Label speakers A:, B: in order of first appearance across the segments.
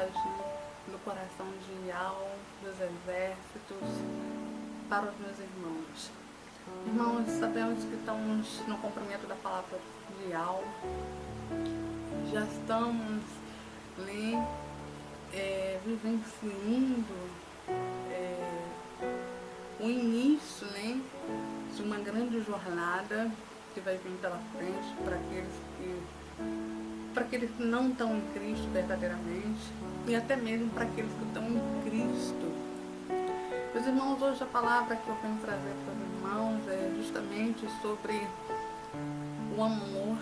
A: mensagem do coração de Yahweh dos exércitos para os meus irmãos. Irmãos, sabemos que estamos no cumprimento da palavra de Yahweh, já estamos vivenciando o início de uma grande jornada que vai vir pela frente para aqueles que não estão em Cristo verdadeiramente e até mesmo para aqueles que estão em Cristo. Meus irmãos, hoje a palavra que eu venho trazer para os irmãos é justamente sobre o amor,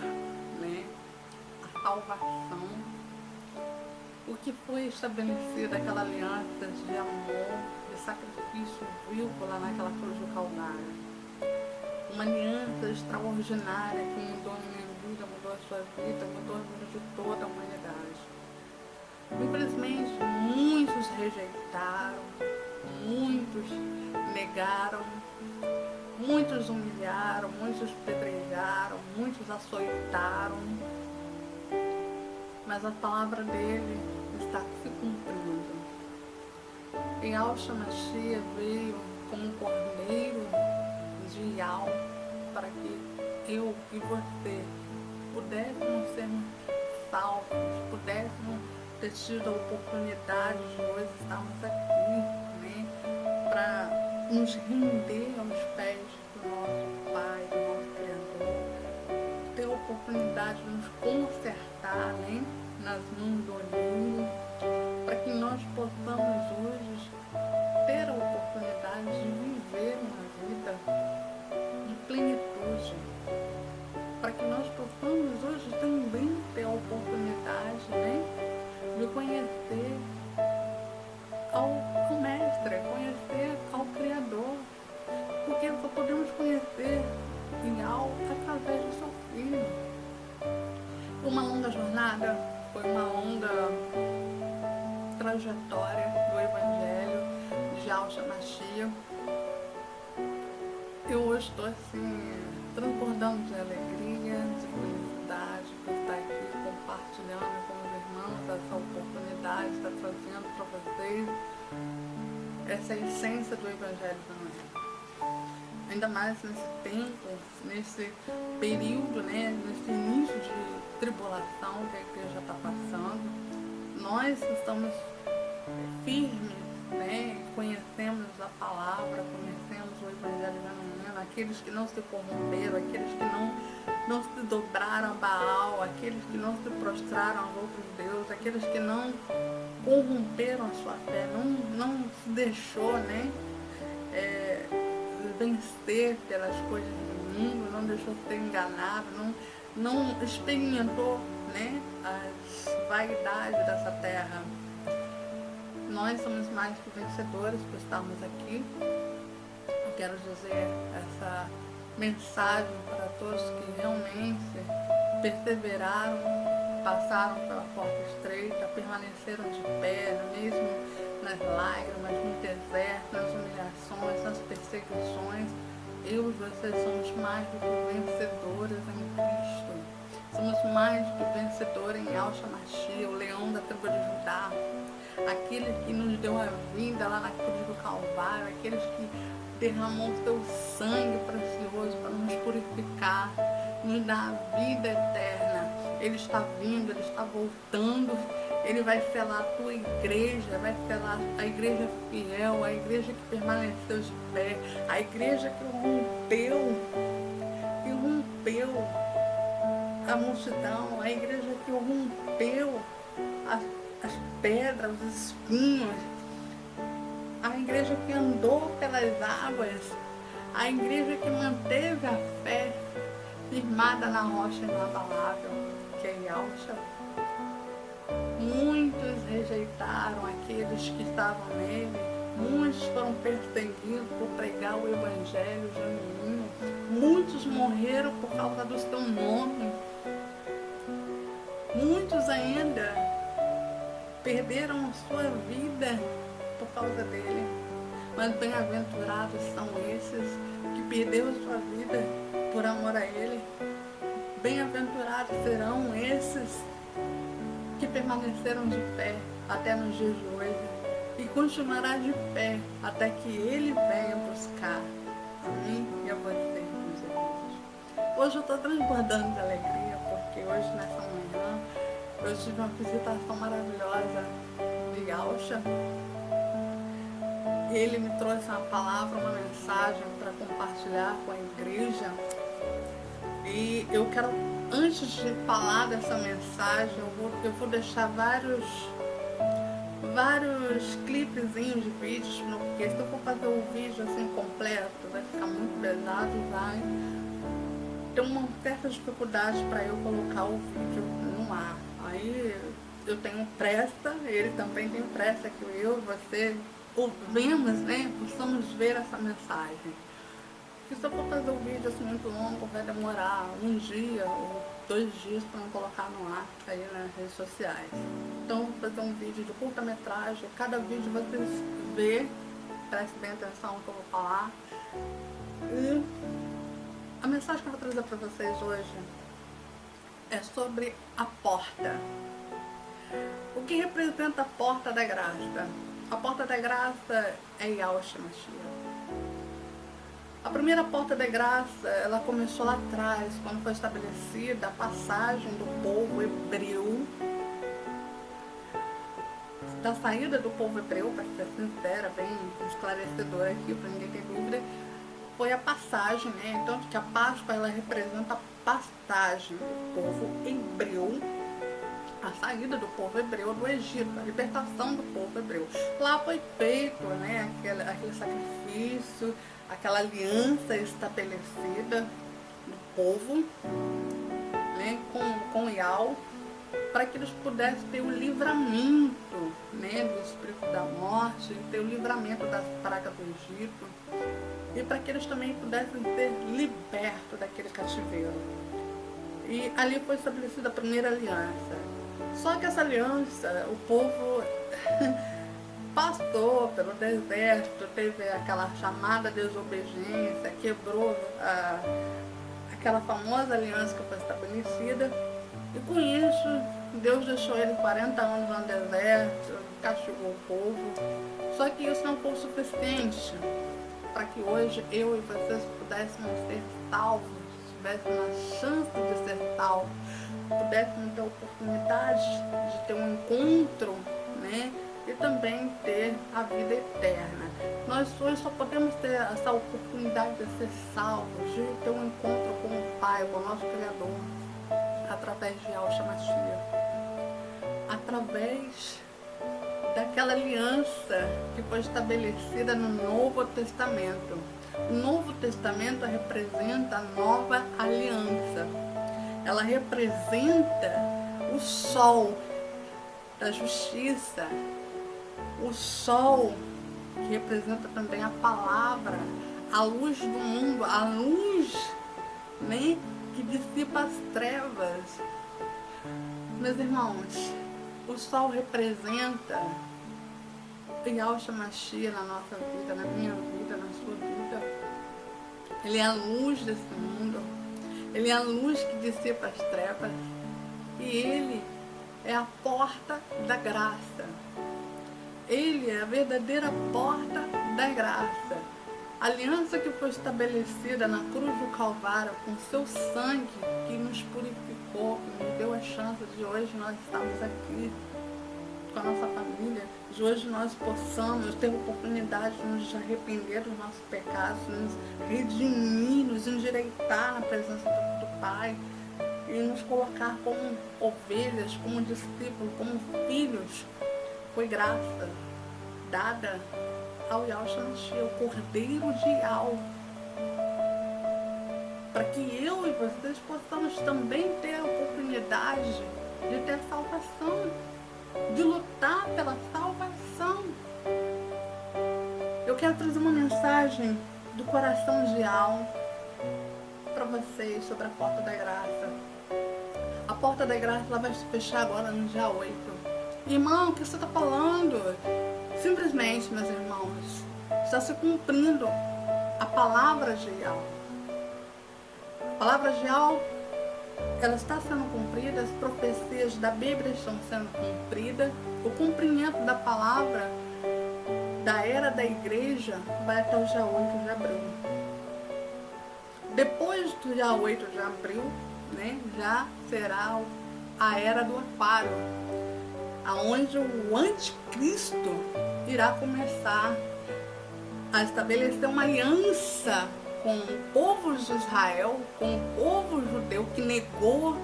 A: a salvação, o que foi estabelecida, aquela aliança de amor, de sacrifício vivo lá naquela cruz do Calvário. Uma aliança extraordinária que mudou a minha vida, mudou a sua vida, mudou a vida de toda a humanidade. Infelizmente, muitos rejeitaram, muitos negaram, muitos humilharam, muitos pedrejaram, muitos açoitaram, mas a palavra dele está se cumprindo. E Yahshua Mashiach veio como um cordeiro de Yahweh para que eu e você pudéssemos ser salvos, pudéssemos ter tido a oportunidade de hoje estarmos aqui, para nos render aos pés do nosso Pai, do nosso Criador, ter a oportunidade de nos consertar, nas mãos do Olhinho, para que nós possamos hoje ter a oportunidade de viver uma vida de plenitude, para que nós possamos hoje também ter a oportunidade, de conhecer ao Mestre, conhecer ao Criador, porque só podemos conhecer em algo através do seu Filho. Foi uma longa jornada, foi uma longa trajetória do Evangelho de Yahshua Mashiach. Eu hoje estou transbordando de alegria, de felicidade por estar aqui compartilhando com os irmãos essa oportunidade, estar trazendo para vocês essa essência do Evangelho também. Ainda mais nesse tempo, nesse período, nesse início de tribulação que a igreja está passando, nós estamos firmes, conhecemos a palavra, conhecemos o Evangelho genuíno, aqueles que não se corromperam, aqueles que não se dobraram a Baal, aqueles que não se prostraram aos outros deuses, aqueles que não corromperam a sua fé, não se deixou vencer pelas coisas do mundo, não deixou ser enganado, não experimentou as vaidades dessa terra. Nós somos mais que vencedores por estarmos aqui. Eu quero dizer essa mensagem para todos que realmente perseveraram, passaram pela porta estreita, permaneceram de pé, mesmo nas lágrimas, no deserto, nas humilhações, nas perseguições. Eu e vocês somos mais do que vencedores em Cristo. Somos mais do que vencedores em Yahshua Mashiach, o leão da tribo de Judá. Aquele que nos deu a vida lá na cruz do Calvário, aqueles que derramou seu sangue precioso para nos purificar, nos dar a vida eterna. Ele está vindo, ele está voltando, ele vai selar a tua igreja, vai selar a igreja fiel, a igreja que permaneceu de pé, a igreja que rompeu a multidão, a igreja que rompeu as pedras, os espinhos, a igreja que andou pelas águas, a igreja que manteve a fé firmada na rocha inabalável, que é Yahshua. Muitos rejeitaram aqueles que estavam nele, muitos foram perseguidos por pregar o Evangelho genuíno, muitos morreram por causa do seu nome, muitos ainda perderam a sua vida por causa dele. Mas bem-aventurados são esses que perderam a sua vida por amor a ele. Bem-aventurados serão esses que permaneceram de pé até nos dias de hoje e continuará de pé até que Ele venha buscar a mim e a você, meus irmãos. Hoje eu estou transbordando de alegria porque hoje, nessa manhã, eu tive uma visitação maravilhosa de Yalcha. Ele me trouxe uma palavra, uma mensagem para compartilhar com a igreja. E eu quero, antes de falar dessa mensagem, eu vou deixar vários clipezinhos de vídeos, porque se eu for fazer o vídeo assim completo, vai ficar muito pesado, vai ter uma certa dificuldade para eu colocar o vídeo no ar. Aí eu tenho pressa, ele também tem pressa que eu e você ouvimos, né? Possamos ver essa mensagem. Se eu for fazer um vídeo assim muito longo, vai demorar um dia ou 2 dias para não colocar no ar aí nas redes sociais. Então, vou fazer um vídeo de curta-metragem. Cada vídeo vocês vê, prestem bem atenção no que eu vou falar. E a mensagem que eu vou trazer para vocês hoje é sobre a porta. O que representa a porta da graça? A porta da graça é Yahshua Mashiach. A primeira porta da graça, ela começou lá atrás, quando foi estabelecida a passagem do povo hebreu, da saída do povo hebreu, para ser sincera, bem esclarecedora aqui, para ninguém ter dúvida, foi a passagem, né? Então, que a Páscoa, ela representa a passagem do povo hebreu, a saída do povo hebreu do Egito, a libertação do povo hebreu. Lá foi feito, né, aquele sacrifício, aquela aliança estabelecida do povo, né, com Yahweh, para que eles pudessem ter o livramento, né, do espírito da morte, ter o livramento das pragas do Egito, e para que eles também pudessem ser libertos daquele cativeiro. E ali foi estabelecida a primeira aliança. Só que essa aliança, o povo passou pelo deserto, teve aquela chamada desobediência, quebrou aquela famosa aliança que foi estabelecida, e com isso Deus deixou ele 40 anos no deserto, castigou o povo. Só que isso não foi o suficiente para que hoje eu e vocês pudéssemos ser salvos, tivéssemos a chance de ser salvos, pudéssemos ter a oportunidade de ter um encontro, né? E também ter a vida eterna. Nós hoje só podemos ter essa oportunidade de ser salvos, de ter um encontro com o Pai, com o nosso Criador, através de Yahshua Mashiach, através daquela aliança que foi estabelecida no Novo Testamento. O Novo Testamento representa a nova aliança. Ela representa o sol da justiça, o sol que representa também a palavra, a luz do mundo, a luz, né, que dissipa as trevas. Meus irmãos, o sol representa Yahshua Mashiach na nossa vida, na minha vida, na sua vida. Ele é a luz desse mundo, ele é a luz que dissipa as trevas, e ele é a porta da graça. Ele é a verdadeira porta da graça. A aliança que foi estabelecida na cruz do Calvário com seu sangue, que nos purificou, que nos deu a chance de hoje nós estarmos aqui com a nossa família, de hoje nós possamos ter a oportunidade de nos arrepender dos nossos pecados, nos redimir, nos endireitar na presença do Pai e nos colocar como ovelhas, como discípulos, como filhos. Foi graça dada ao Yahshua Mashiach, o Cordeiro de Yahweh, para que eu e vocês possamos também ter a oportunidade de ter salvação, de lutar pela salvação. Eu quero trazer uma mensagem do coração de Yahweh para vocês sobre a porta da graça. A porta da graça, ela vai se fechar agora no dia 8. Irmão, o que você está falando? Simplesmente, meus irmãos, está se cumprindo a palavra de Yahweh. A palavra de Yahweh, ela está sendo cumprida, as profecias da Bíblia estão sendo cumpridas, O cumprimento da palavra da era da igreja vai até o dia 8 de abril. Depois do dia 8 de abril, né, já será a era do aquário, aonde o anticristo irá começar a estabelecer uma aliança com o povo de Israel, com o povo judeu que negou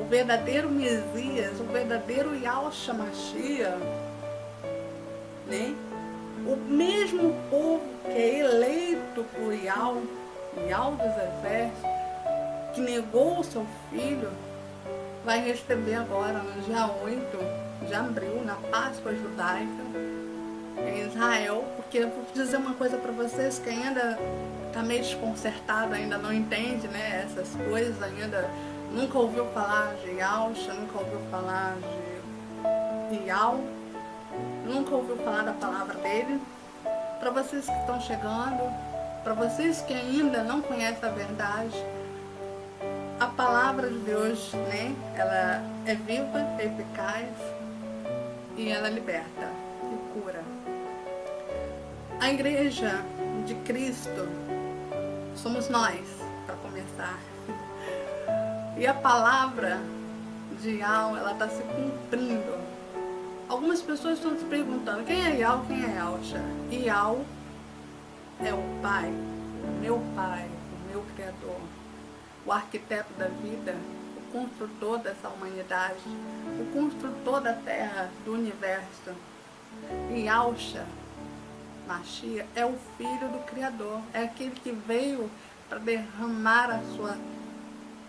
A: o verdadeiro Messias, o verdadeiro Yahshua Mashiach, né? O mesmo povo que é eleito por Yahweh dos exércitos, que negou o seu filho, vai receber agora, no dia 8 de abril, na Páscoa judaica, em Israel. Porque eu vou dizer uma coisa para vocês que ainda está meio desconcertado, ainda não entende, né, essas coisas, ainda nunca ouviu falar de Yahshua, nunca ouviu falar de Yahweh, nunca ouviu falar da palavra dele. Para vocês que estão chegando, para vocês que ainda não conhecem a verdade, a palavra de Deus, né, ela é viva, é eficaz e ela liberta e cura. A igreja de Cristo somos nós, para começar. E a palavra de Yahweh, ela está se cumprindo. Algumas pessoas estão se perguntando, quem é Yahweh, quem é Yahshua? E Yahweh é o Pai, o meu Criador, o arquiteto da vida, o construtor dessa humanidade, o construtor da terra, do universo. E Yahshua Mashiach é o Filho do Criador, é aquele que veio para derramar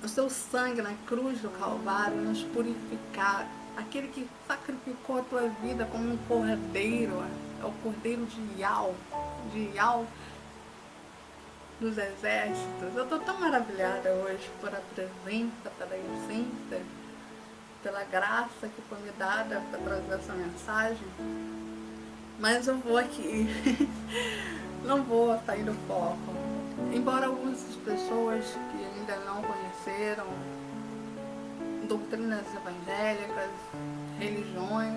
A: o seu sangue na cruz do Calvário, nos purificar, aquele que sacrificou a tua vida como um cordeiro, é o cordeiro de Yahweh dos exércitos. Eu estou tão maravilhada hoje por a presença, pela essência, pela graça que foi me dada para trazer essa mensagem. Mas eu vou aqui, não vou sair do foco. Embora algumas pessoas que ainda não conheceram doutrinas evangélicas, religiões,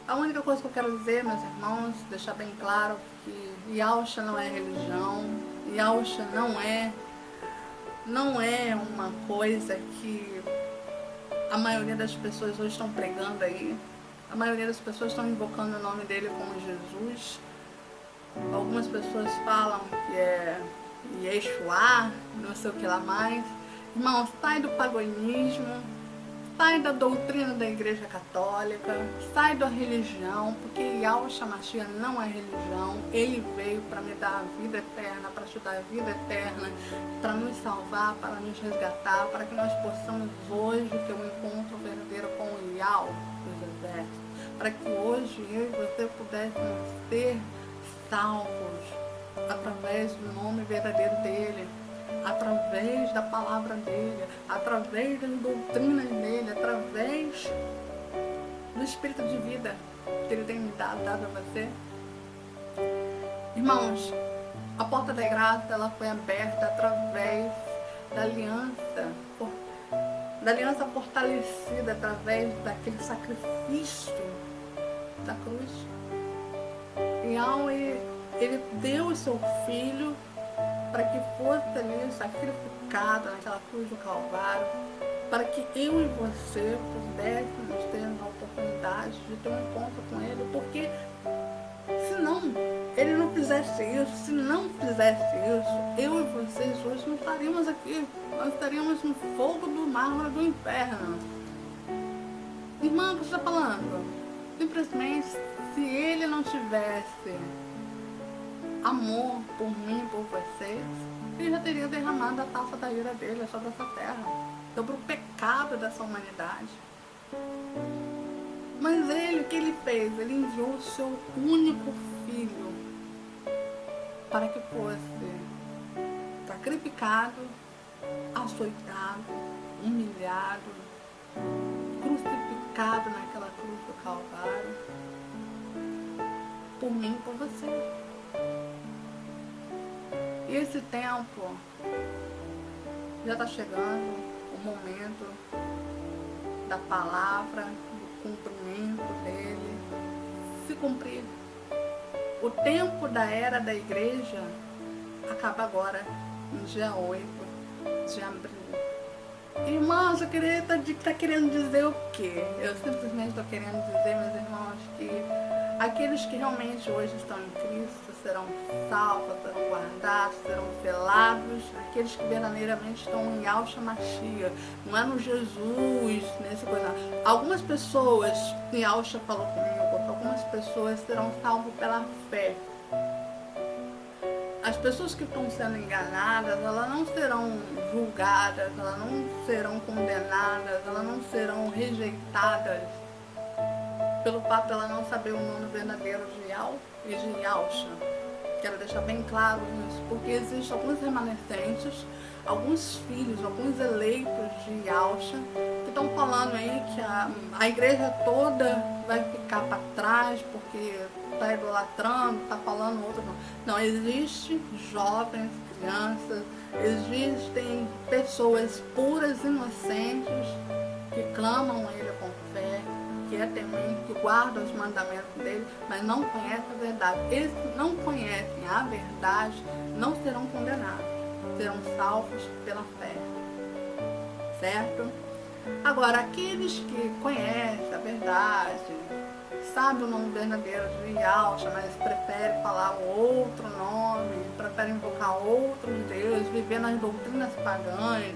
A: a única coisa que eu quero dizer, meus irmãos, deixar bem claro que Yahshua não é religião, Yahshua não é uma coisa que a maioria das pessoas hoje estão pregando aí. A maioria das pessoas estão invocando o nome dele como Jesus. Algumas pessoas falam que é Yeshua, não sei o que lá mais. Irmão, sai do paganismo, sai da doutrina da Igreja Católica, sai da religião, porque Yahshua Mashiach não é religião. Ele veio para me dar a vida eterna, para te dar a vida eterna, para nos salvar, para nos resgatar, para que nós possamos hoje ter um encontro verdadeiro com o Yahweh dos exércitos, para que hoje eu e você pudéssemos ser salvos através do nome verdadeiro dele, através da palavra dele, através das doutrinas dele, através do Espírito de vida que ele tem me dado a você. Irmãos, a porta da graça, ela foi aberta através da aliança fortalecida, através daquele sacrifício da cruz. E ele deu o seu filho para que fosse ali sacrificado naquela cruz do Calvário, para que eu e você pudéssemos ter a oportunidade de ter um encontro com ele, porque se não ele não fizesse isso, se não fizesse isso, eu e vocês hoje não estaríamos aqui, nós estaríamos no fogo do mármore do inferno. Irmã, o que você está falando? Simplesmente, se ele não tivesse amor por mim, por vocês, ele já teria derramado a taça da ira dele sobre essa terra, sobre o pecado dessa humanidade. Mas ele, o que ele fez? Ele enviou o seu único filho para que fosse sacrificado, açoitado, humilhado, crucificado naquela cruz do Calvário, por mim e por você. E esse tempo já está chegando, o momento da palavra, do cumprimento dele se cumprir. O tempo da era da igreja acaba agora, no dia 8 de abril. Irmãos, eu queria estar querendo dizer o quê? Eu simplesmente estou querendo dizer, meus irmãos, que aqueles que realmente hoje estão em Cristo serão salvos, serão guardados, serão selados. Aqueles que verdadeiramente estão em Yahshua Mashiach, não é no Jesus, nessa coisa. Algumas pessoas, que Yahshua falou comigo, algumas pessoas serão salvas pela fé. As pessoas que estão sendo enganadas, elas não serão julgadas, elas não serão condenadas, elas não serão rejeitadas pelo fato de ela não saber o nome verdadeiro de Yahweh e de Yahshua. Quero deixar bem claro isso, porque existem alguns remanescentes, alguns filhos, alguns eleitos de Yahshua que estão falando aí que a igreja toda vai ficar para trás porque está idolatrando, está falando outro não. Existem jovens, crianças, existem pessoas puras, inocentes, que clamam a Ele com fé, que é temente, que guardam os mandamentos dele, mas não conhecem a verdade. Eles que não conhecem a verdade não serão condenados, serão salvos pela fé. Certo? Agora, aqueles que conhecem a verdade, sabem o nome verdadeiro de Yahshua, mas preferem falar um outro nome, preferem invocar outros deuses, viver nas doutrinas pagãs,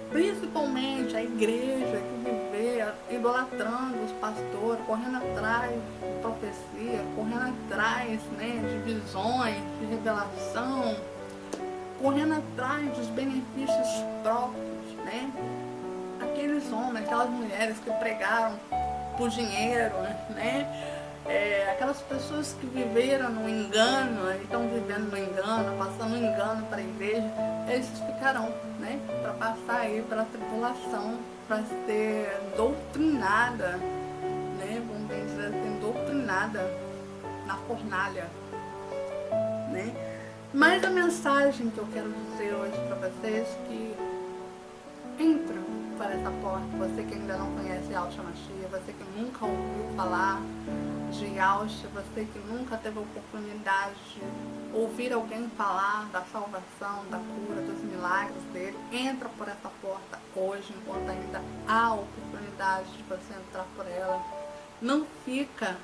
A: principalmente a igreja que vive idolatrando os pastores, correndo atrás de profecia, correndo atrás, né, de visões, de revelação, correndo atrás dos benefícios próprios, né? Aqueles homens, aquelas mulheres que pregaram por dinheiro, né? Aquelas pessoas que viveram no engano, estão vivendo no engano, passando engano para a igreja, esses ficarão, né? Para passar aí pela tribulação, para ser doutrinada, né? Vamos dizer assim, doutrinada na fornalha, né? Mas a mensagem que eu quero dizer hoje para vocês é que entra para essa porta, você que ainda não conhece Yahshua Mashiach, você que nunca ouviu falar de Yahshua, você que nunca teve a oportunidade de ouvir alguém falar da salvação, da cura, dos milagres dele, entra por essa porta hoje, enquanto ainda há oportunidade de você entrar por ela. Não fica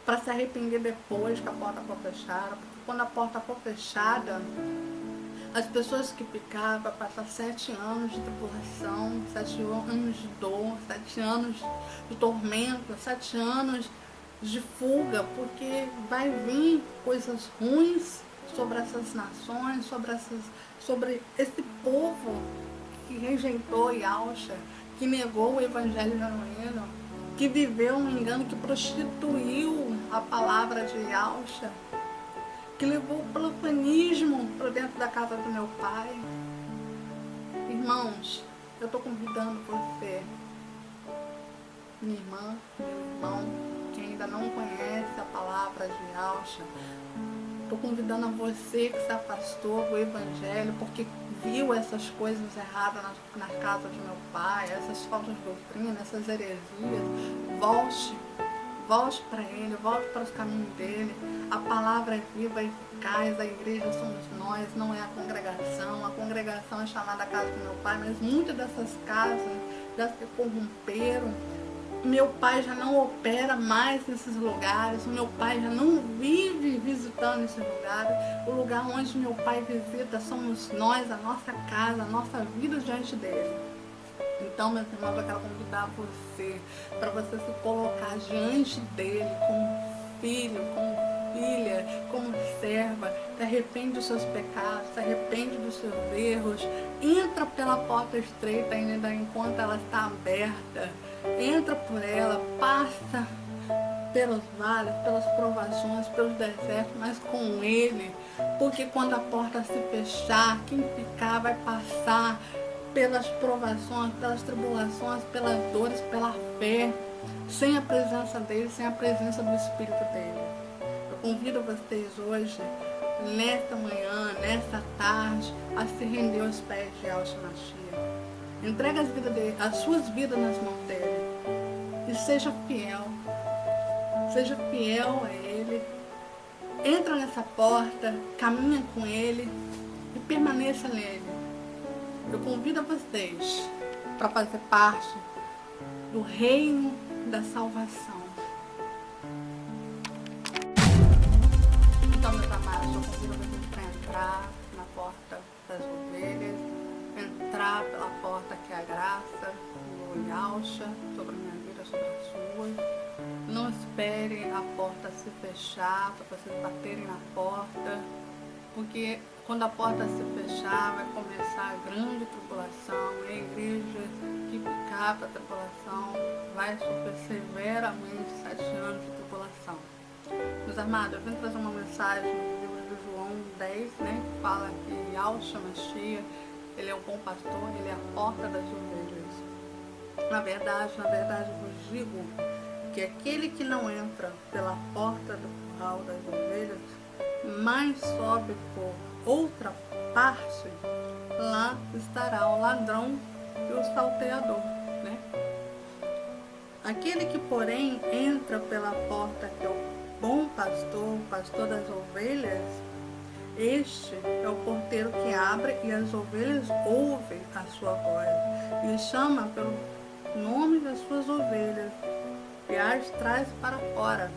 A: para se arrepender depois que a porta for fechada, porque quando a porta for fechada, as pessoas que ficavam passam 7 anos de tribulação, 7 anos de dor, 7 anos de tormento, 7 anos de fuga, porque vai vir coisas ruins sobre essas nações, sobre esse povo que rejeitou Yahshua, que negou o evangelho genuíno, que viveu um engano, que prostituiu a palavra de Yahshua, que levou o profanismo para dentro da casa do meu pai. Irmãos, eu estou convidando você, minha irmã, meu irmão, que ainda não conhece a palavra de Yahshua, estou convidando a você que se afastou do evangelho porque viu essas coisas erradas na casa de meu pai, essas faltas de doutrina, essas heresias. Volte para ele, volte para os caminhos dele. A palavra é viva e eficaz, a igreja somos nós, não é a congregação é chamada casa do meu pai, mas muitas dessas casas já se corromperam. Meu pai já não opera mais nesses lugares, o meu pai já não vive visitando esses lugares. O lugar onde meu pai visita somos nós, a nossa casa, a nossa vida diante dele. Então, meus irmãos, eu quero convidar você para você se colocar diante dele como filho, como filha, como serva. Se arrepende dos seus pecados, se arrepende dos seus erros. Entra pela porta estreita ainda enquanto ela está aberta. Entra por ela, passa pelos vales, pelas provações, pelos desertos, mas com ele. Porque quando a porta se fechar, quem ficar vai passar pelas provações, pelas tribulações, pelas dores, pela fé, sem a presença dele, sem a presença do Espírito dele. Eu convido vocês hoje, nesta manhã, nesta tarde, a se render aos pés de Yahshua Mashiach. Entrega as suas vidas nas mãos dele. e seja fiel. Seja fiel a Ele. Entra nessa porta, caminha com Ele e permaneça nele. Eu convido a vocês para fazer parte do reino da salvação. Então, meus amados, eu convido vocês para entrar na porta das ovelhas, entrar pela porta que é a graça, o Yalcha, sobre a minha vida, sobre a sua. Não esperem a porta se fechar para vocês baterem na porta, porque quando a porta se fechar vai começar a grande tribulação, e a igreja que ficar para a tribulação vai sofrer severamente 7 anos de tribulação. Meus amados, eu vim trazer uma mensagem no livro de João 10, né, que fala que Yahshua Mashiach, ele é o bom pastor, ele é a porta das ovelhas. Na verdade, vos digo que aquele que não entra pela porta do curral das ovelhas, mas sobe por outra parte, lá estará o ladrão e o salteador, né? Aquele que, porém, entra pela porta que é o bom pastor, o pastor das ovelhas, este é o porteiro que abre e as ovelhas ouvem a sua voz e chama pelo nome das suas ovelhas e as traz para fora.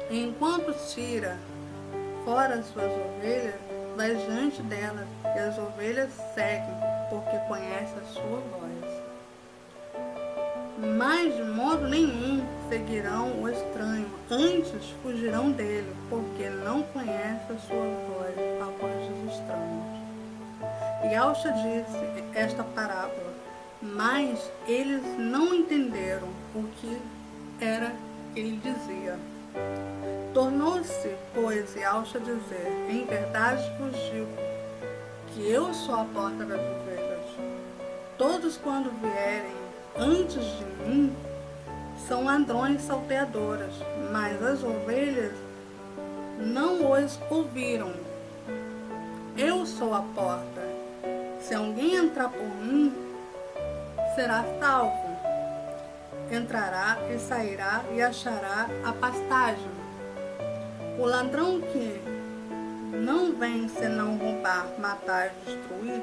A: E enquanto tira fora as suas ovelhas, vai diante delas e as ovelhas seguem, porque conhece a sua voz. Mas de modo nenhum seguirão o estranho, antes fugirão dele, porque não conhece a sua voz, a voz dos estranhos. E Yahshua disse esta parábola, mas eles não entenderam o que era que ele dizia. Tornou-se, pois, Yahshua dizer, em verdade vos digo, que eu sou a porta das ovelhas. Todos quando vierem antes de mim são ladrões salteadoras, mas as ovelhas não os ouviram. Eu sou a porta. Se alguém entrar por mim, será salvo. Entrará e sairá e achará a pastagem. O ladrão que não vem senão roubar, matar e destruir,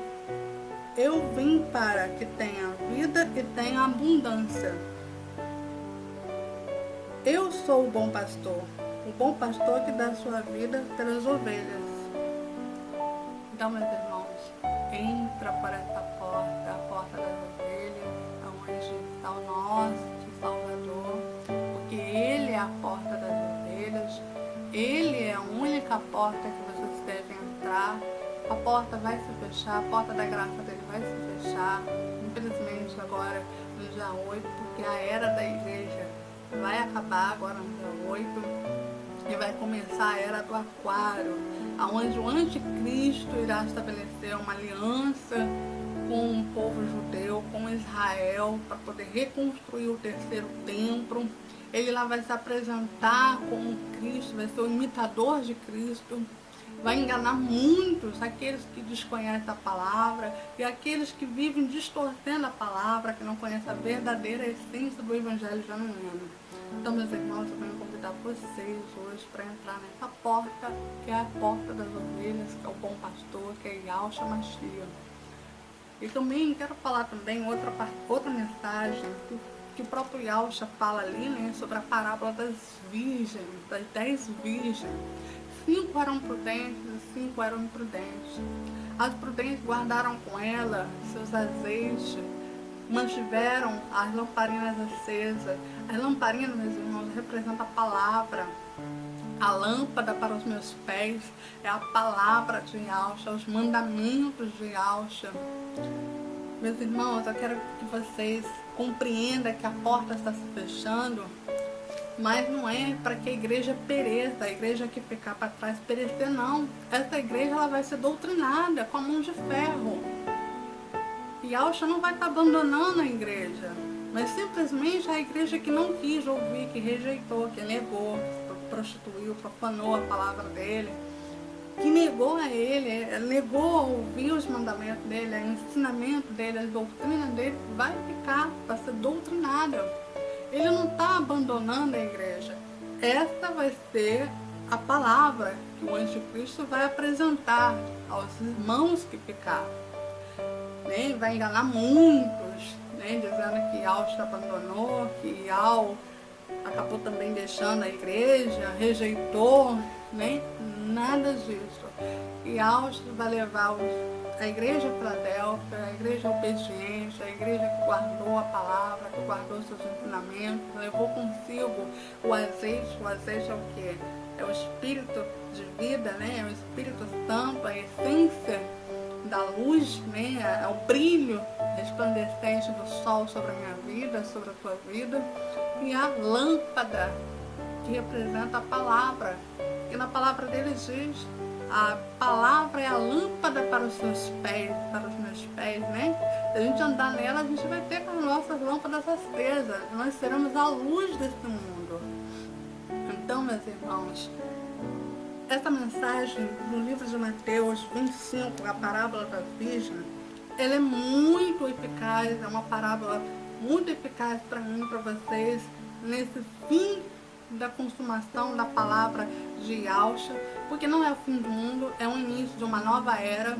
A: eu vim para que tenha vida e tenha abundância. Eu sou o bom pastor que dá sua vida pelas ovelhas. Então, meus irmãos, entra para essa porta, a porta das ovelhas, onde está o nosso Salvador, porque Ele é a porta das ovelhas, Ele é a única porta que vocês devem entrar. A porta vai se fechar, a porta da graça dele vai se fechar, infelizmente agora no dia 8, porque a era da igreja vai acabar agora no dia 8 e vai começar a era do aquário, onde o anticristo irá estabelecer uma aliança com o povo judeu, com Israel, para poder reconstruir o terceiro templo. Ele lá vai se apresentar como Cristo, vai ser o imitador de Cristo, vai enganar muitos, aqueles que desconhecem a palavra e aqueles que vivem distorcendo a palavra, que não conhecem a verdadeira essência do evangelho genuíno. Então, meus irmãos, eu venho convidar vocês hoje para entrar nessa porta, que é a porta das ovelhas, que é o bom pastor, que é Yahshua Mashiach. E também quero falar também outra mensagem que o próprio Yahshua fala ali, né, sobre a parábola das virgens, das 10 virgens. 5 eram prudentes e 5 eram imprudentes. As prudentes guardaram com ela seus azeites, mantiveram as lamparinas acesas. As lamparinas, meus irmãos, representam a palavra. A lâmpada para os meus pés é a palavra de Yahshua, os mandamentos de Yahshua. Meus irmãos, eu quero que vocês compreendam que a porta está se fechando, mas não é para que a igreja pereça, a igreja que ficar para trás perecer, não. Essa igreja ela vai ser doutrinada com a mão de ferro. E Yahshua não vai estar abandonando a igreja, mas simplesmente a igreja que não quis ouvir, que rejeitou, que negou, que prostituiu, profanou a palavra dele, que negou a ele, negou ouvir os mandamentos dele, o ensinamento dele, a doutrina dele, vai ficar para ser doutrinada. ele não está abandonando a igreja. Essa vai ser a palavra que o anticristo vai apresentar aos irmãos que ficaram. Né? Vai enganar muitos, né? Dizendo que Augusto abandonou, que Al acabou também deixando a igreja, rejeitou, né? Nada disso. E Augusto vai levar a igreja Filadélfia, a igreja obediente, a igreja que guardou a palavra, que guardou seus ensinamentos, levou consigo o azeite. O azeite é o quê? É o espírito de vida, né? É o Espírito Santo, a essência da luz, né? É o brilho resplandecente do sol sobre a minha vida, sobre a tua vida. E a lâmpada, que representa a palavra. E na palavra dele diz: a palavra é a lâmpada para os seus pés, para os meus pés, né? Se a gente andar nela, a gente vai ter com as nossas lâmpadas acesas. Nós seremos a luz desse mundo. Então, meus irmãos, essa mensagem do livro de Mateus 25, a parábola da virgem, ela é muito eficaz, é uma parábola muito eficaz para mim e para vocês nesse fim da consumação da palavra de Yahshua, porque não é o fim do mundo, é o início de uma nova era,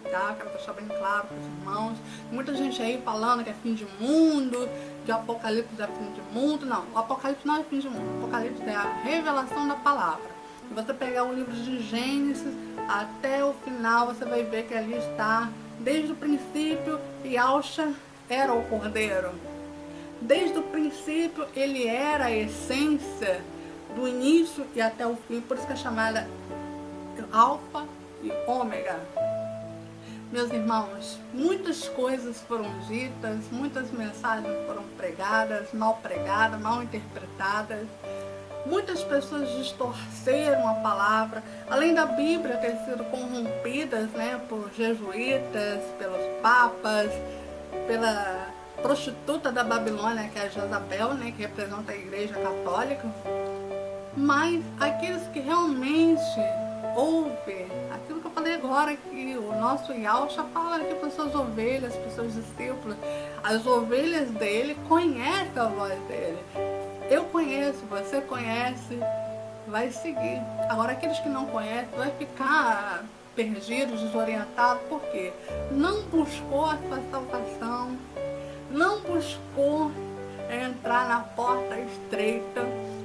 A: tá? Quero deixar bem claro para os irmãos. Muita gente aí falando que é fim de mundo, que o Apocalipse é fim de mundo. Não, o Apocalipse não é fim de mundo, o Apocalipse é a revelação da palavra. Se você pegar o livro de Gênesis até o final, você vai ver que ali está, desde o princípio, Yahshua era o Cordeiro. Desde o princípio, ele era a essência do início e até o fim. Por isso que é chamada Alfa e Ômega. Meus irmãos, muitas coisas foram ditas, muitas mensagens foram pregadas, mal interpretadas. Muitas pessoas distorceram a palavra, além da Bíblia ter sido corrompidas, né, por jesuítas, pelos papas, pela prostituta da Babilônia, que é a Jezabel, né, que representa a Igreja Católica. Mas aqueles que realmente ouvem aquilo que eu falei agora, que o nosso Yahshua fala aqui para suas ovelhas, para seus discípulos, as ovelhas dele conhecem a voz dele. Eu conheço, você conhece, vai seguir. Agora, aqueles que não conhecem, vai ficar perdido, desorientado, porque não buscou a sua salvação, não buscou entrar na porta estreita,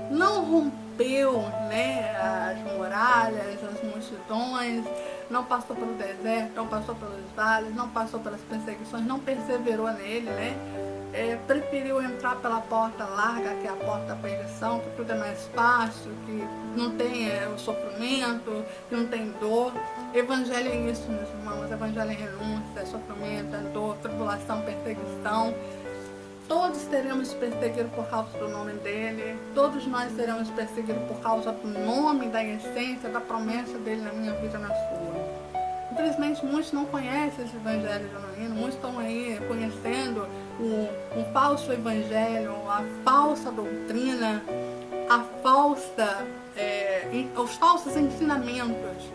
A: não rompeu, né, as muralhas, as multidões, não passou pelo deserto, não passou pelos vales, não passou pelas perseguições, não perseverou nele, né? Preferiu entrar pela porta larga, que é a porta da perdição, que tudo é mais fácil, que não tem o sofrimento, que não tem dor. Evangelho é isso, meus irmãos. Evangelho é renúncia, é sofrimento, é dor, tribulação, perseguição. Todos seremos perseguidos por causa do nome dele. Todos nós seremos perseguidos por causa do nome, da essência, da promessa dele na minha vida e na sua. Infelizmente, muitos não conhecem esse evangelho genuíno, muitos estão aí conhecendo o falso evangelho, a falsa doutrina, os falsos ensinamentos.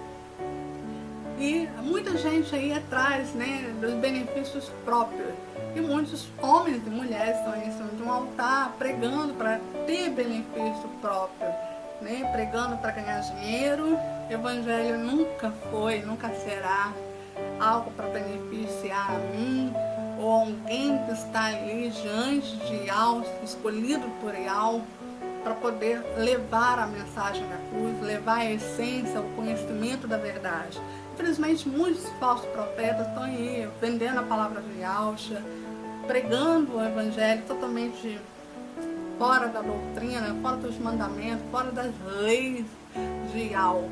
A: E muita gente aí atrás, né, dos benefícios próprios. E muitos homens e mulheres estão aí em cima de um altar pregando para ter benefício próprio, né, pregando para ganhar dinheiro. Evangelho nunca foi, nunca será algo para beneficiar a mim ou alguém que está ali diante de Yahweh, escolhido por Yahweh, para poder levar a mensagem da cruz, levar a essência, o conhecimento da verdade. Infelizmente, muitos falsos profetas estão aí vendendo a palavra de Yahweh, pregando o evangelho totalmente fora da doutrina, fora dos mandamentos, fora das leis de Yahweh.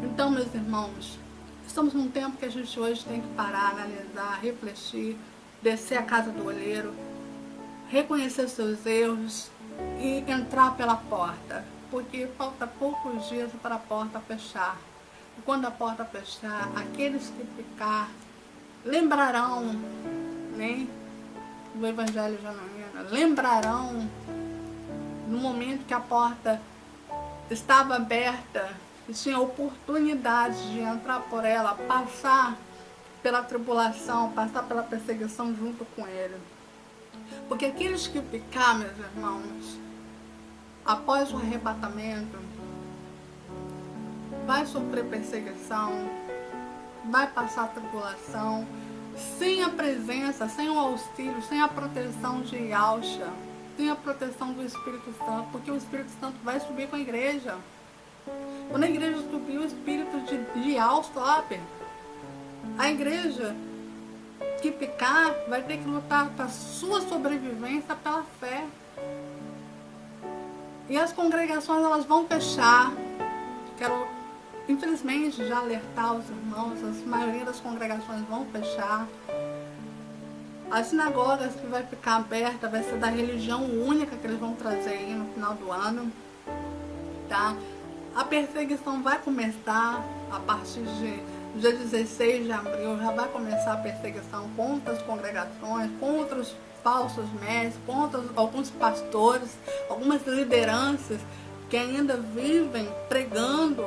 A: Então, meus irmãos, estamos num tempo que a gente hoje tem que parar, analisar, refletir, descer a casa do olheiro, reconhecer seus erros e entrar pela porta, porque falta poucos dias para a porta fechar. E quando a porta fechar, aqueles que ficar lembrarão, né, do Evangelho genuíno, lembrarão no momento que a porta estava aberta e tinha oportunidade de entrar por ela, passar pela tribulação, passar pela perseguição junto com ele. Porque aqueles que ficar, meus irmãos, após o arrebatamento, vai sofrer perseguição, vai passar tribulação, sem a presença, sem o auxílio, sem a proteção de Yahshua, sem a proteção do Espírito Santo, porque o Espírito Santo vai subir com a igreja. Quando a igreja subir, o Espírito de Yahshua sobe. A igreja que ficar vai ter que lutar para a sua sobrevivência pela fé. E as congregações, elas vão fechar. Quero, infelizmente, já alertar os irmãos, a maioria das congregações vão fechar. As sinagogas que vai ficar aberta vai ser da religião única que eles vão trazer aí no final do ano, tá? A perseguição vai começar a partir de dia 16 de abril, já vai começar a perseguição contra as congregações, contra os falsos mestres, contra alguns pastores, algumas lideranças que ainda vivem pregando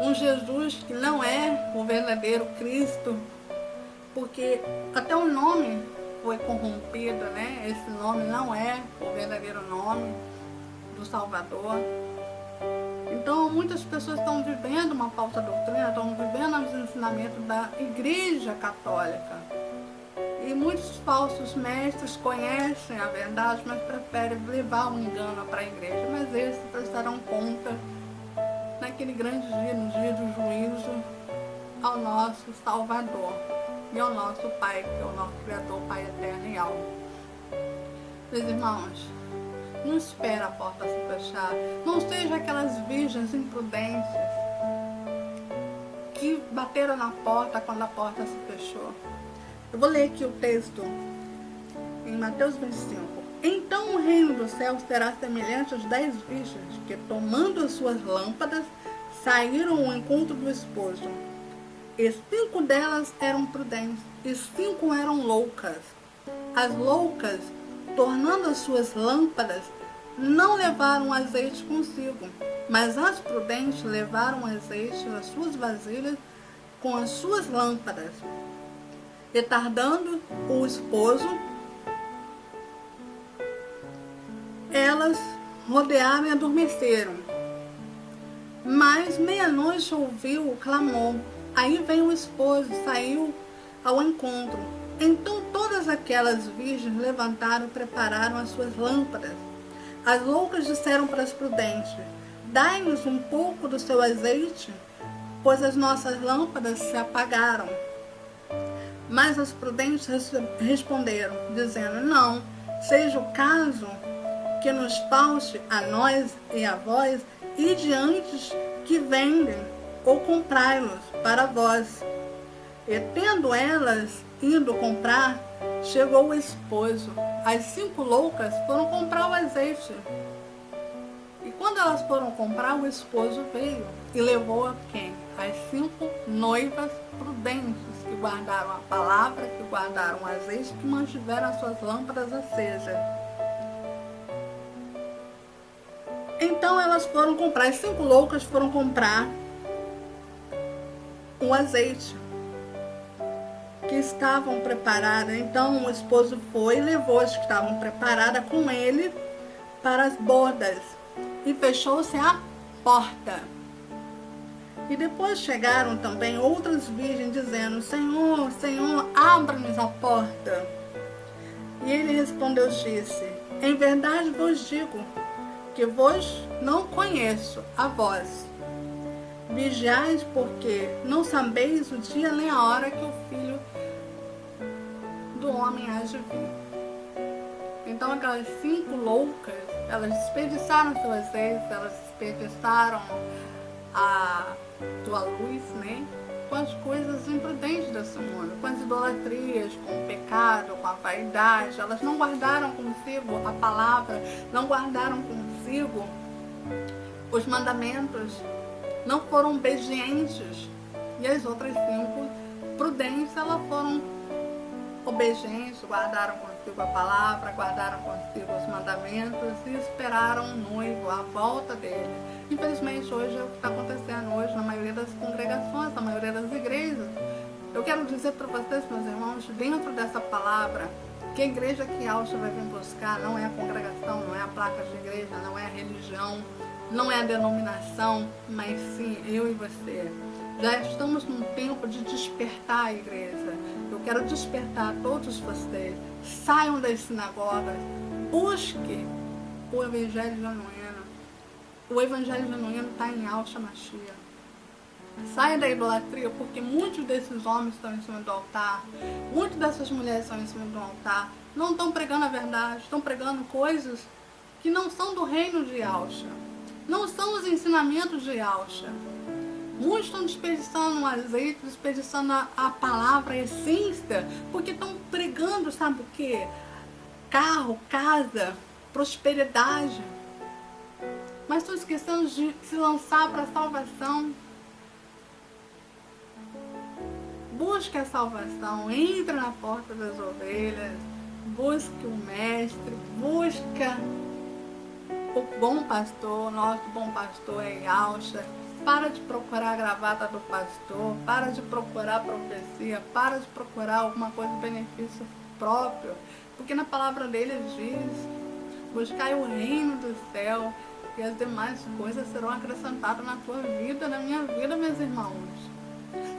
A: um Jesus que não é o verdadeiro Cristo, porque até o nome foi corrompido, né? Esse nome não é o verdadeiro nome do Salvador. Então, muitas pessoas estão vivendo uma falsa doutrina, estão vivendo os ensinamentos da Igreja Católica. E muitos falsos mestres conhecem a verdade, mas preferem levar o engano para a igreja. Mas esses prestarão conta naquele grande dia, no dia do juízo, ao nosso Salvador e ao nosso Pai, que é o nosso Criador, Pai eterno e alvo. Meus irmãos, não espera a porta se fechar. Não seja aquelas virgens imprudentes que bateram na porta quando a porta se fechou. Eu vou ler aqui o texto em Mateus 25. Então o reino dos céus será semelhante às 10 virgens que, tomando as suas lâmpadas, saíram ao encontro do esposo. E 5 delas eram prudentes, e 5 eram loucas. As loucas, tornando as suas lâmpadas, não levaram azeite consigo, mas as prudentes levaram azeite nas suas vasilhas com as suas lâmpadas. E tardando o esposo, elas rodearam e adormeceram. Mas meia-noite ouviu o clamor. Aí veio o esposo, saiu ao encontro. Então todas aquelas virgens levantaram e prepararam as suas lâmpadas. As loucas disseram para as prudentes: dai-nos um pouco do seu azeite, pois as nossas lâmpadas se apagaram. Mas as prudentes responderam, dizendo: não, seja o caso que nos falte a nós e a vós, e diante que vendem, ou comprai-los para vós. E tendo elas ido comprar, chegou o esposo. As 5 loucas foram comprar o azeite. E quando elas foram comprar, o esposo veio e levou a quem? As 5 noivas prudentes, que guardaram a palavra, que guardaram o azeite, que mantiveram as suas lâmpadas acesas. Então elas foram comprar, as 5 loucas foram comprar o azeite que estavam preparadas. Então o esposo foi e levou as que estavam preparadas com ele para as bodas, e fechou-se a porta. E depois chegaram também outras virgens, dizendo: Senhor, Senhor, abra-nos a porta. E ele respondeu, disse: em verdade vos digo que vos não conheço a vós. Vigiais, porque não sabeis o dia nem a hora que o Filho do Homem há de vir. Então aquelas 5 loucas, elas desperdiçaram seu azeite, elas desperdiçaram a tua luz, né? Com as coisas imprudentes desse mundo, com as idolatrias, com o pecado, com a vaidade. Elas não guardaram consigo a palavra, não guardaram consigo os mandamentos, não foram obedientes. E as outras 5 prudentes, elas foram obedientes, guardaram consigo a palavra, guardaram consigo os mandamentos e esperaram o noivo, a volta dele. Infelizmente hoje é o que está acontecendo hoje na maioria das congregações, na maioria das igrejas. Eu quero dizer para vocês, meus irmãos, dentro dessa palavra, Que a igreja que Alcha vai vir buscar não é a congregação, não é a placa de igreja, não é a religião, não é a denominação, mas sim eu e você. Já estamos num tempo de despertar a igreja. Eu quero despertar todos vocês. Saiam das sinagogas, busque o evangelho genuíno. O evangelho genuíno está em Alcha Mashiach. Saia da idolatria, porque muitos desses homens estão em cima do altar, muitas dessas mulheres estão em cima do altar, não estão pregando a verdade, estão pregando coisas que não são do reino de Alcha, não são os ensinamentos de Alcha. Muitos estão desperdiçando o azeite, desperdiçando a palavra, a essência, porque estão pregando, sabe o quê? Carro, casa, prosperidade, mas estão esquecendo de se lançar para a salvação. Busque a salvação, entre na porta das ovelhas, busque o mestre, busca o bom pastor, nosso bom pastor é Alcha. Para de procurar a gravata do pastor, para de procurar a profecia, para de procurar alguma coisa de benefício próprio, porque na palavra dele diz, buscai o reino do céu e as demais coisas serão acrescentadas na tua vida, na minha vida, meus irmãos.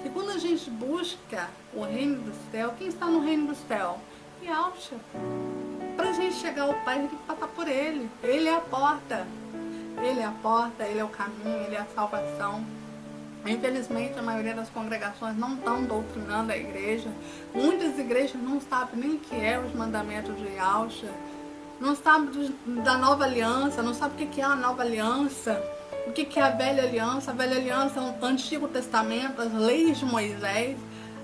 A: E quando a gente busca o reino do céu, quem está no reino do céu? E Alcha. Para a gente chegar ao Pai, a gente tem que passar por Ele. Ele é a porta. Ele é a porta, Ele é o caminho, Ele é a salvação. Infelizmente, a maioria das congregações não estão doutrinando a igreja. Muitas igrejas não sabem nem o que é os mandamentos de Alcha. Não sabem da nova aliança, não sabem o que é a nova aliança. O que é a velha aliança? A velha aliança é o Antigo Testamento, as leis de Moisés.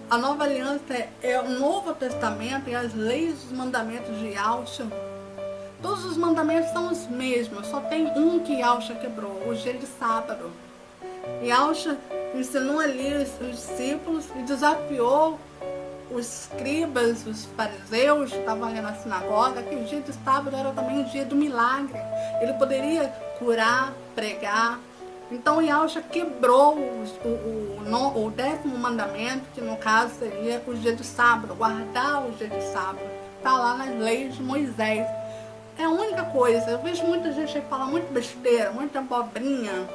A: A nova aliança é o Novo Testamento e as leis e os mandamentos de Alcha. Todos os mandamentos são os mesmos, só tem um que Alcha quebrou, o dia de sábado. E Alcha ensinou ali os discípulos e desafiou os escribas, os fariseus que estavam ali na sinagoga, que o dia de sábado era também o dia do milagre. Ele poderia curar, pregar. Então Alcha quebrou o 10º mandamento, que no caso seria o dia de sábado, guardar o dia de sábado. Está lá nas leis de Moisés. É a única coisa. Eu vejo muita gente aí falar muito besteira, muita abobrinha,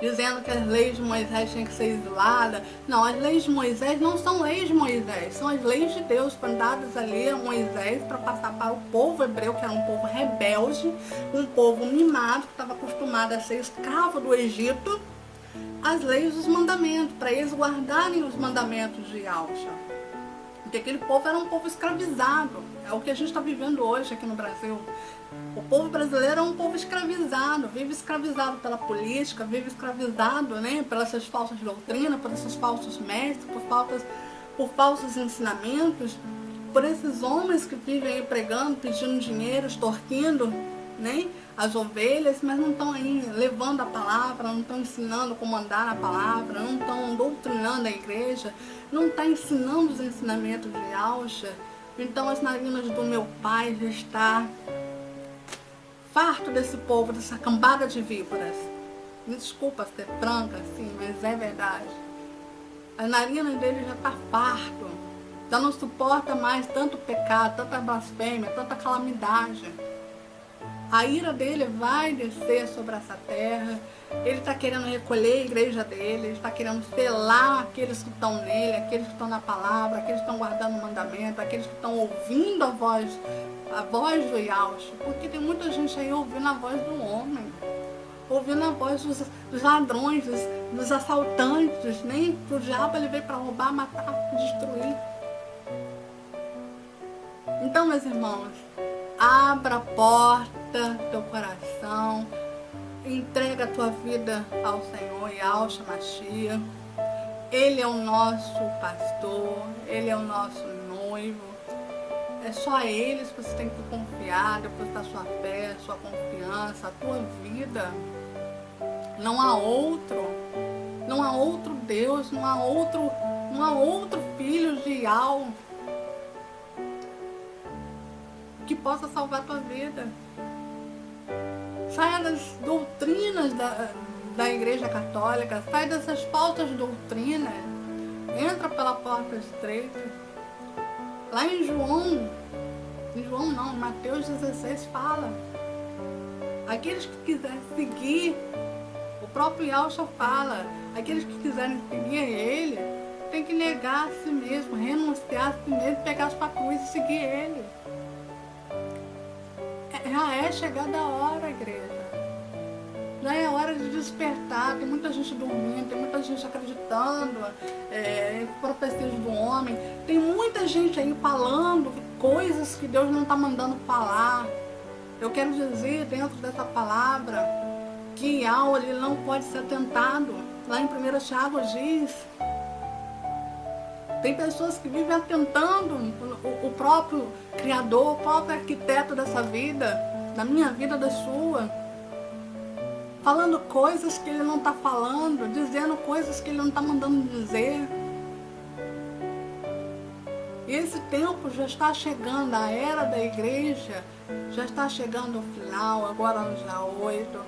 A: dizendo que as leis de Moisés tinham que ser isoladas. Não, as leis de Moisés não são leis de Moisés, são as leis de Deus, dadas ali a Moisés para passar para o povo hebreu, que era um povo rebelde, um povo mimado, que estava acostumado a ser escravo do Egito, as leis dos mandamentos, para eles guardarem os mandamentos de Alcha. Porque aquele povo era um povo escravizado. É o que a gente está vivendo hoje aqui no Brasil. O povo brasileiro é um povo escravizado, vive escravizado pela política, vive escravizado, né, pelas suas falsas doutrinas, por esses falsos mestres, por falsos ensinamentos, por esses homens que vivem aí pregando, pedindo dinheiro, extorquindo, né, as ovelhas, mas não estão aí levando a palavra, não estão ensinando como andar na palavra, não estão doutrinando a igreja, não estão ensinando os ensinamentos de Alcha. Então as narinas do meu pai já está farto desse povo, dessa cambada de víboras. Me desculpa ser franca assim, mas é verdade. As narinas dele já está farto, já não suporta mais tanto pecado, tanta blasfêmia, tanta calamidade. A ira dele vai descer sobre essa terra. Ele está querendo recolher a igreja dele, ele está querendo selar aqueles que estão nele, aqueles que estão na palavra, aqueles que estão guardando o mandamento, aqueles que estão ouvindo a voz do Yahshua. Porque tem muita gente aí ouvindo a voz do homem, ouvindo a voz dos ladrões, dos assaltantes, nem que o diabo ele veio para roubar, matar, destruir. Então, meus irmãos, abra a porta do teu coração, entrega a tua vida ao Senhor Yahshua Mashiach. Ele é o nosso pastor, Ele é o nosso noivo. É só a Ele que você tem que confiar, depositar sua fé, sua confiança, a tua vida. Não há outro Deus, não há outro filho de Yahweh que possa salvar a tua vida. Saia das doutrinas da Igreja Católica, sai dessas falsas doutrinas, entra pela porta estreita. Lá em João Em João não, em Mateus 16 fala. Aqueles que quiserem seguir, o próprio Yahshua fala, aqueles que quiserem seguir ele, tem que negar a si mesmo, renunciar a si mesmo, pegar a sua cruz e seguir ele. Já é chegada a hora, igreja. Já é hora de despertar. Tem muita gente dormindo, tem muita gente acreditando em profecias do homem. Tem muita gente aí falando coisas que Deus não está mandando falar. Eu quero dizer dentro dessa palavra que Yahweh ele não pode ser tentado. Lá em 1 Tiago diz. Tem pessoas que vivem atentando o próprio Criador, o próprio arquiteto dessa vida, da minha vida, da sua. Falando coisas que ele não está falando, dizendo coisas que ele não está mandando dizer. E esse tempo já está chegando, a era da igreja já está chegando ao final, agora no dia 8.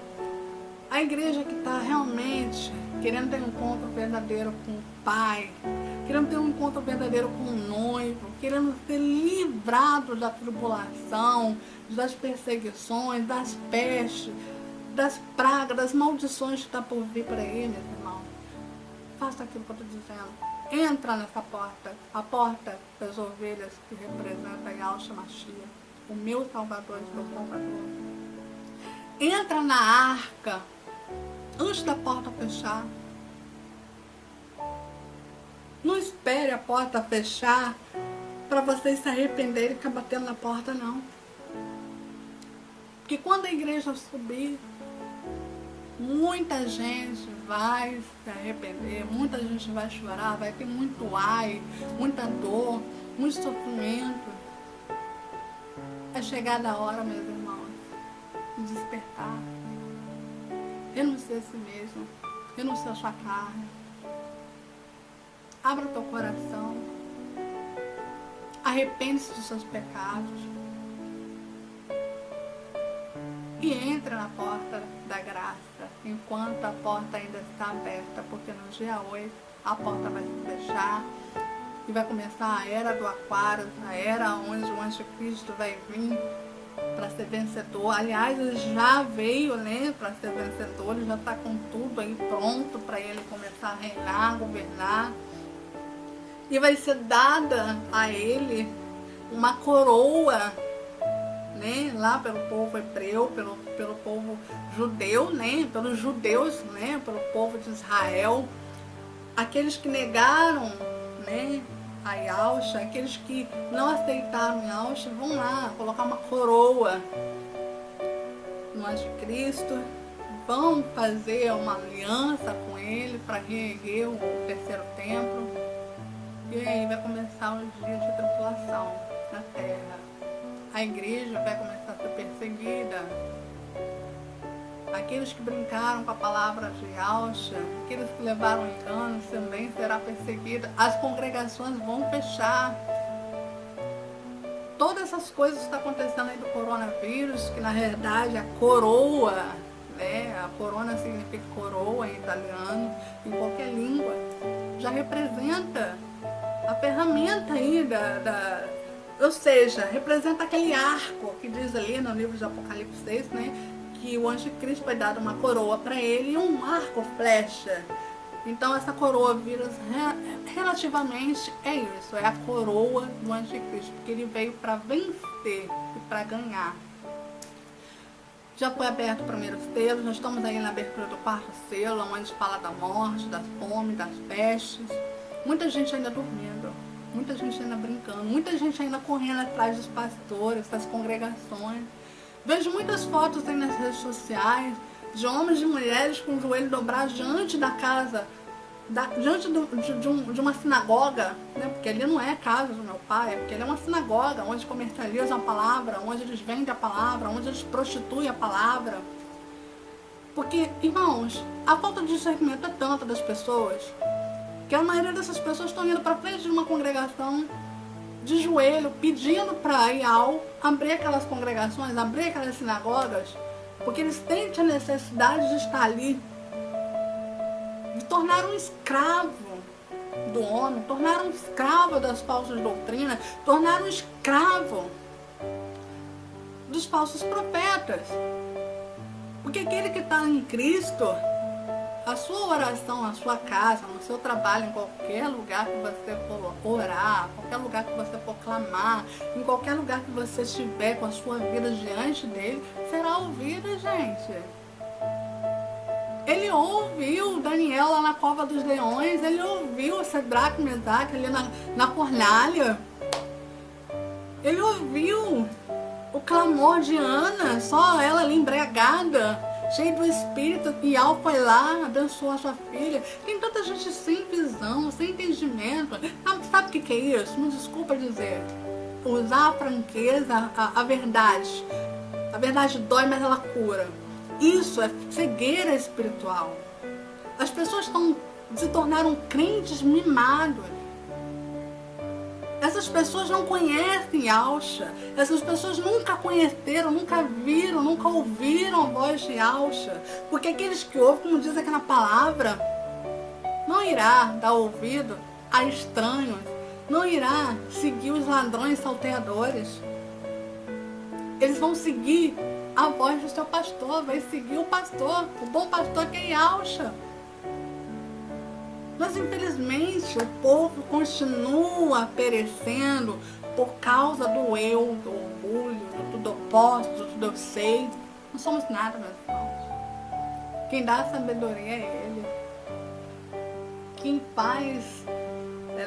A: A igreja que está realmente querendo ter um encontro verdadeiro com o Pai, querendo ter um encontro verdadeiro com o noivo, querendo ser livrado da tribulação, das perseguições, das pestes, das pragas, das maldições que está por vir para aí, meus irmãos. Faça aquilo que eu estou dizendo. Entra nessa porta, a porta das ovelhas que representa Yahshua Mashiach, o meu Salvador e meu Salvador. Entra na arca antes da porta fechar. Não espere a porta fechar para vocês se arrependerem e ficar batendo na porta, não. Porque quando a igreja subir, muita gente vai se arrepender, muita gente vai chorar, vai ter muito ai, muita dor, muito sofrimento. É chegada a hora, meus irmãos, de despertar. Renuncia a si mesmo, renuncia a sua carne. Abra o teu coração. Arrepende-se dos seus pecados. E entre na porta da graça, enquanto a porta ainda está aberta, porque no dia 8 a porta vai se fechar e vai começar a era do Aquário, a era onde o anticristo vai vir para ser vencedor. Aliás, ele já veio, né, para ser vencedor, ele já está com tudo aí pronto para ele começar a reinar, governar. E vai ser dada a ele uma coroa, né, lá pelo povo hebreu, pelo povo judeu, né, pelos judeus, né, pelo povo de Israel. Aqueles que negaram, né, a Yahshua, aqueles que não aceitaram Yahshua, vão lá colocar uma coroa no anticristo, vão fazer uma aliança com ele para reerguer o terceiro templo. E aí vai começar os dias de tribulação na terra. A igreja vai começar a ser perseguida. Aqueles que brincaram com a palavra de Yahshua, aqueles que levaram engano, também será perseguida. As congregações vão fechar. Todas essas coisas que estão acontecendo aí do coronavírus, que na verdade a coroa, né, a corona significa coroa em italiano, em qualquer língua, já representa a ferramenta aí ou seja, representa aquele arco que diz ali no livro de Apocalipse 6, né, que o anticristo vai dar uma coroa para ele e um arco flecha. Então essa coroa vírus relativamente é isso, é a coroa do anticristo, porque ele veio para vencer e para ganhar. Já foi aberto o primeiro selo, nós estamos aí na abertura do quarto selo, onde fala da morte, da fome, das pestes. Muita gente ainda dormindo, muita gente ainda brincando, muita gente ainda correndo atrás dos pastores, das congregações. Vejo muitas fotos aí nas redes sociais de homens e mulheres com o joelho dobrado diante da casa, diante de uma sinagoga, né? Porque ali não é a casa do meu pai, porque ali é uma sinagoga onde comercializam a palavra, onde eles vendem a palavra, onde eles prostituem a palavra. Porque, irmãos, a falta de discernimento é tanta das pessoas que a maioria dessas pessoas estão indo para frente de uma congregação de joelho, pedindo para Yahweh abrir aquelas congregações, abrir aquelas sinagogas, porque eles sentem a necessidade de estar ali, de tornar um escravo do homem, tornar um escravo das falsas doutrinas, tornar um escravo dos falsos profetas. Porque aquele que está em Cristo, a sua oração na sua casa, no seu trabalho, em qualquer lugar que você for orar, qualquer lugar que você for clamar, em qualquer lugar que você estiver com a sua vida diante dele, será ouvida, gente. Ele ouviu Daniel lá na cova dos leões, ele ouviu Sadraque, Mesaque ali na fornalha. Ele ouviu o clamor de Ana, só ela ali embriagada, cheia do Espírito, e Al foi lá, abençoou a sua filha. Tem tanta gente sem visão, sem entendimento. Sabe o que é isso? Me desculpa dizer. Usar a franqueza, a verdade. A verdade dói, mas ela cura. Isso é cegueira espiritual. As pessoas se tornaram crentes mimados. Essas pessoas não conhecem Yahshua. Essas pessoas nunca conheceram, nunca viram, nunca ouviram a voz de Yahshua. Porque aqueles que ouvem, como diz aqui na palavra, não irá dar ouvido a estranhos, não irá seguir os ladrões salteadores. Eles vão seguir a voz do seu pastor, vai seguir o pastor, o bom pastor que é Yahshua. Mas infelizmente o povo continua perecendo por causa do eu, do orgulho, do tudo eu posso, do tudo eu sei. Não somos nada, meus irmãos. Quem dá a sabedoria é Ele. Quem faz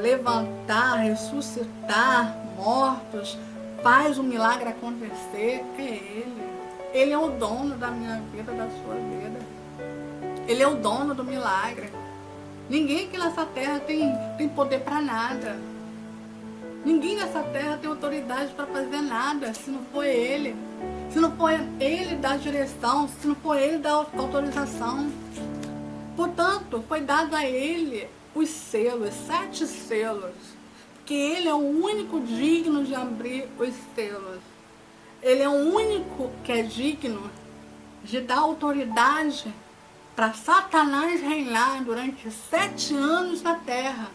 A: levantar, ressuscitar mortos, faz o milagre acontecer, é Ele. Ele é o dono da minha vida, da sua vida. Ele é o dono do milagre. Ninguém aqui nessa terra tem poder para nada. Ninguém nessa terra tem autoridade para fazer nada se não for Ele. Se não for Ele dar direção, se não for Ele dar autorização. Portanto, foi dado a Ele os selos, 7 selos. Porque Ele é o único digno de abrir os selos. Ele é o único que é digno de dar autoridade para Satanás reinar durante 7 anos na terra.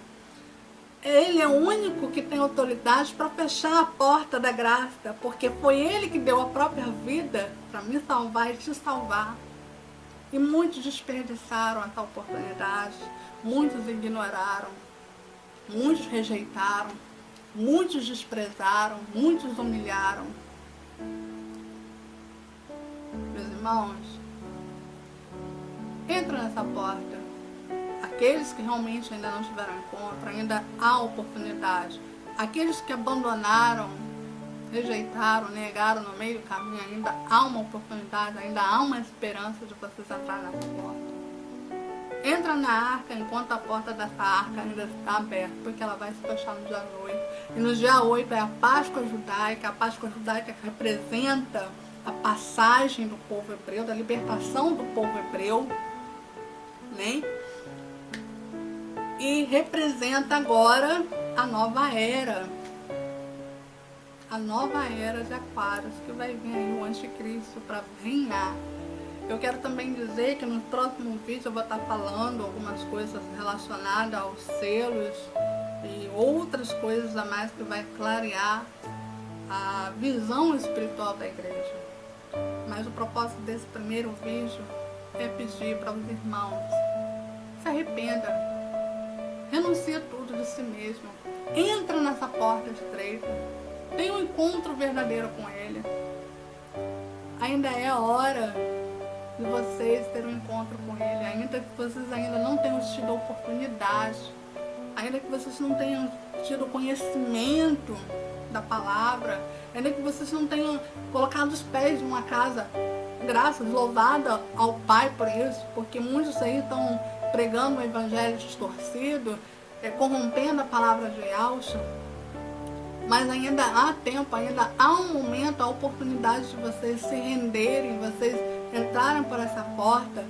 A: Ele é o único que tem autoridade para fechar a porta da graça, porque foi Ele que deu a própria vida para me salvar e te salvar. E muitos desperdiçaram essa oportunidade, muitos ignoraram, muitos rejeitaram, muitos desprezaram, muitos humilharam. Meus irmãos, entra nessa porta. Aqueles que realmente ainda não tiveram encontro, ainda há oportunidade. Aqueles que abandonaram, rejeitaram, negaram no meio do caminho, ainda há uma oportunidade, ainda há uma esperança de vocês entrarem nessa porta. Entra na arca enquanto a porta dessa arca ainda está aberta, porque ela vai se fechar no dia 8. E no dia 8 é a Páscoa judaica. A Páscoa judaica representa a passagem do povo hebreu, da libertação do povo hebreu, né? E representa agora a nova era. A nova era de Aquários, que vai vir aí o anticristo para reinar. Eu quero também dizer que no próximo vídeo eu vou estar falando algumas coisas relacionadas aos selos e outras coisas a mais que vai clarear a visão espiritual da igreja. Mas o propósito desse primeiro vídeo é pedir para os irmãos: se arrependa, renuncia tudo de si mesmo, entra nessa porta estreita, tenha um encontro verdadeiro com Ele. Ainda é a hora de vocês terem um encontro com Ele, ainda que vocês ainda não tenham tido a oportunidade, ainda que vocês não tenham tido conhecimento da palavra, ainda que vocês não tenham colocado os pés em uma casa, graças, louvada ao Pai por isso, porque muitos aí estão pregando o evangelho distorcido, corrompendo a palavra de Yahshua. Mas ainda há tempo, ainda há um momento, a oportunidade de vocês se renderem, vocês entrarem por essa porta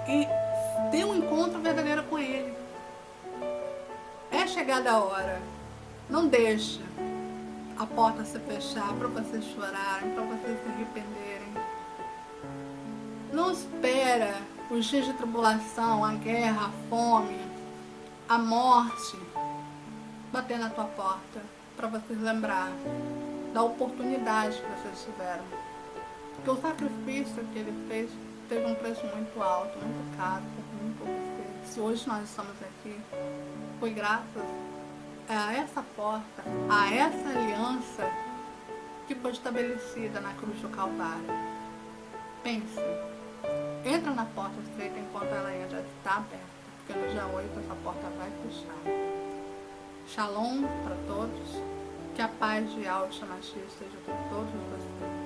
A: e ter um encontro verdadeiro com Ele. É chegada a hora. Não deixe a porta se fechar para vocês chorarem, para vocês se arrependerem. Não espera os dias de tribulação, a guerra, a fome, a morte bater na tua porta, para vocês lembrar da oportunidade que vocês tiveram. Porque o sacrifício que ele fez teve um preço muito alto, muito caro, muito por você. Se hoje nós estamos aqui, foi graças a essa porta, a essa aliança que foi estabelecida na cruz do Calvário. Pense, entra na porta estreita enquanto ela ainda está aberta, porque no dia 8 essa porta vai fechar. Shalom para todos, que a paz de Yahshua Mashiach esteja com todos vocês.